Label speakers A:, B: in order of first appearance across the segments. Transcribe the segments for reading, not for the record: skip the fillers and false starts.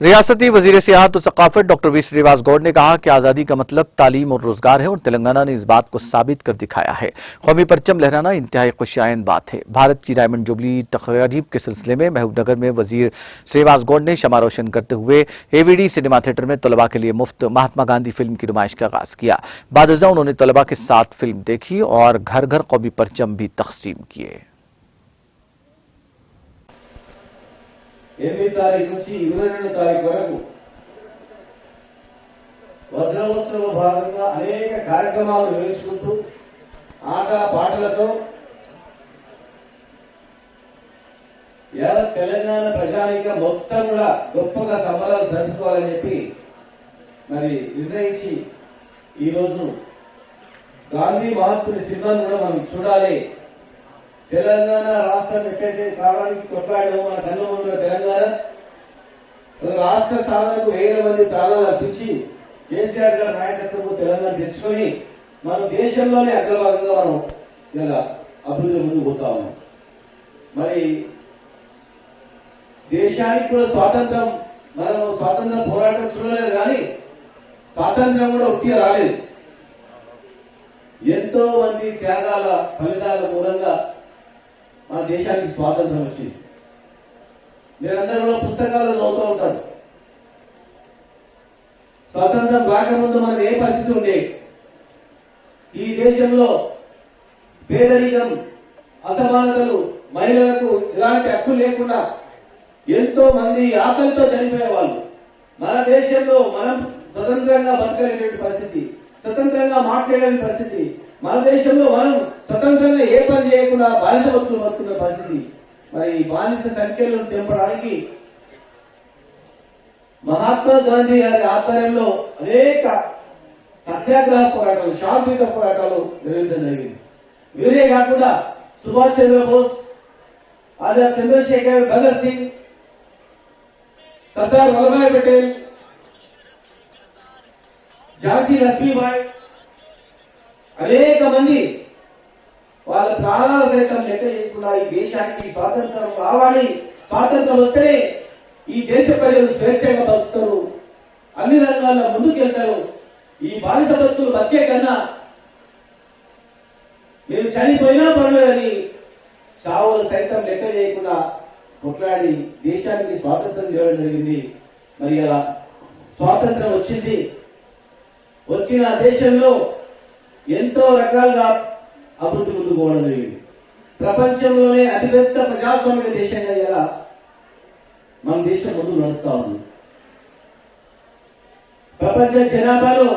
A: रियासती वजीर सियाहत और सकाफत डॉक्टर वी श्रीनिवास गौड़ ने कहा कि आज़ादी का मतलब तालीम और रोजगार है और तेलंगाना ने इस बात को साबित कर दिखाया है। कौमी परचम लहराना इंतहाई खुशआइंद बात है। भारत की डायमंड जुबली तकरीब के सिलसिले में महबूबनगर में वजीर श्रीनिवास गौड़ ने शमा रोशन करते हुए एवीडी सिनेमा थिएटर में तलबा के लिए मुफ्त महात्मा गांधी फिल्म की नुमाइश का आगाज किया। बादजा उन्होंने तलबा के साथ फिल्म देखी और घर घर कौमी परचम भी तकसीम किए।
B: 8 తారీఖు నుంచి 22 తారీఖు వరకు వజ్రోత్సవ భాగంగా అనేక కార్యక్రమాలు నిర్వహించుకుంటూ ఆట పాటలతో తెలంగాణ ప్రజానిక మొత్తం కూడా గొప్పగా సంబరాలు జరుపుకోవాలని చెప్పి మరి నిర్ణయించి ఈ రోజు గాంధీ మహాత్ముని సినిమాను కూడా మనం చూడాలి। తెలంగాణ రాష్ట్రం ఎక్కడైతే కావడానికి కొట్లాడమో మన కళ్ళ ముందు తెలంగాణ రాష్ట్ర సాధనకు వేల మంది ప్రాణాలు అర్పించి కేసీఆర్ గారి నాయకత్వంలో తెలంగాణ తెచ్చుకొని మన దేశంలోనే అగ్రభాగంగా మనం ఇలా అభివృద్ధి ముందుకు పోతా ఉన్నాం। మరి దేశానికి కూడా స్వాతంత్రం మనం స్వాతంత్ర పోరాటం చూడలేదు కానీ స్వాతంత్రం కూడా ఒట్టిగా రాలేదు। ఎంతో మంది త్యాగాల ఫలితాల మూలంగా మన దేశానికి స్వాతంత్రం వచ్చింది। మీరందరూ కూడా పుస్తకాలు చదువుతూ ఉంటారు। స్వాతంత్రం రాకముందు మనం ఏ పరిస్థితి ఉండేది? ఈ దేశంలో పేదరికం, అసమానతలు, మహిళలకు ఎలాంటి హక్కులు లేకుండా ఎంతో మంది ఆకలితో చనిపోయేవాళ్ళు। మన దేశంలో మనం స్వతంత్రంగా బతకలేని పరిస్థితి, స్వతంత్రంగా మాట్లాడలేని పరిస్థితి, మన దేశంలో మనం స్వతంత్రంగా ఏ పని చేయకుండా బానిస బతుకుతున్న పరిస్థితి। మరి బానిస సంఖ్యలను తెంపడానికి మహాత్మా గాంధీ గారి ఆధ్వర్యంలో అనేక సత్యాగ్రహ పోరాటాలు, శాంతియుత పోరాటాలు నిర్వహించడం జరిగింది। వీరే కాకుండా సుభాష్ చంద్రబోస్, ఆజాద్ చంద్రశేఖర్, భగత్ సింగ్, సర్దార్ వల్లభాయ్ పటేల్, ఝాన్సీ లక్ష్మీబాయి అనేక మంది వాళ్ళ ప్రాణాల సైతం లెక్క చేయకుండా ఈ దేశానికి స్వాతంత్రం రావాలి, స్వాతంత్రం వస్తేనే ఈ దేశ ప్రజలు స్వేచ్ఛగా బతుకుతారు, అన్ని రంగాల్లో ముందుకెళ్తారు, ఈ బానిస బతుకులు బతికే కన్నా మేము చనిపోయినా పర్లేదని చావులు సైతం లెక్క చేయకుండా కొట్లాడి దేశానికి స్వాతంత్రం ఇవ్వడం జరిగింది। మరి అలా స్వాతంత్రం వచ్చింది, వచ్చిన దేశంలో ఎంతో రకాలుగా అభివృద్ధి ముందుకు పోవడం జరిగింది। ప్రపంచంలోనే అతిపెద్ద ప్రజాస్వామిక దేశంగా ఇలా మన దేశం ముందుకు నడుస్తా ఉంది। ప్రపంచ జనాభాలో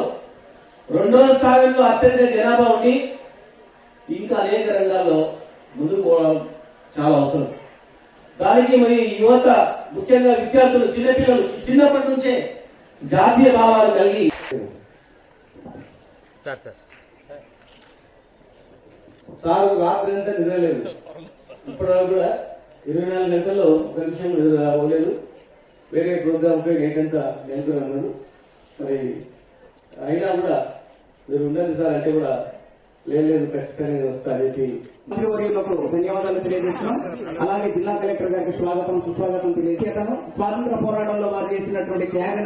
B: 2వ స్థానంలో అత్యధిక జనాభా ఉండి ఇంకా అనేక రంగాల్లో ముందుకు పోవడం చాలా అవసరం। దానికి మరి యువత, ముఖ్యంగా విద్యార్థులు, చిన్నపిల్లలు చిన్నప్పటి నుంచే జాతీయ భావాలు కలిగి సార్ రాత్రి అంతా నిద్రలేదు, ఇప్పటివరకు కూడా 24 గంటల్లో ఒక నిమిషం నిద్ర అవ్వలేదు। వేరే ప్రోగ్రామ్ పై నైటంతా నెలకొని అన్నారు। మరి అయినా కూడా మీరు ఉండండి సార్ అంటే కూడా లేదు ఖచ్చితంగా వస్తా అని చెప్పి
C: మంత్రివర్యులకు ధన్యవాదాలు తెలియజేస్తున్నాం। అలాగే జిల్లా కలెక్టర్ గారికి స్వాగతం సుస్వాగతం తెలియజేస్తాను। స్వాతంత్ర పోరాటంలో వారు చేసినటువంటి త్యాగ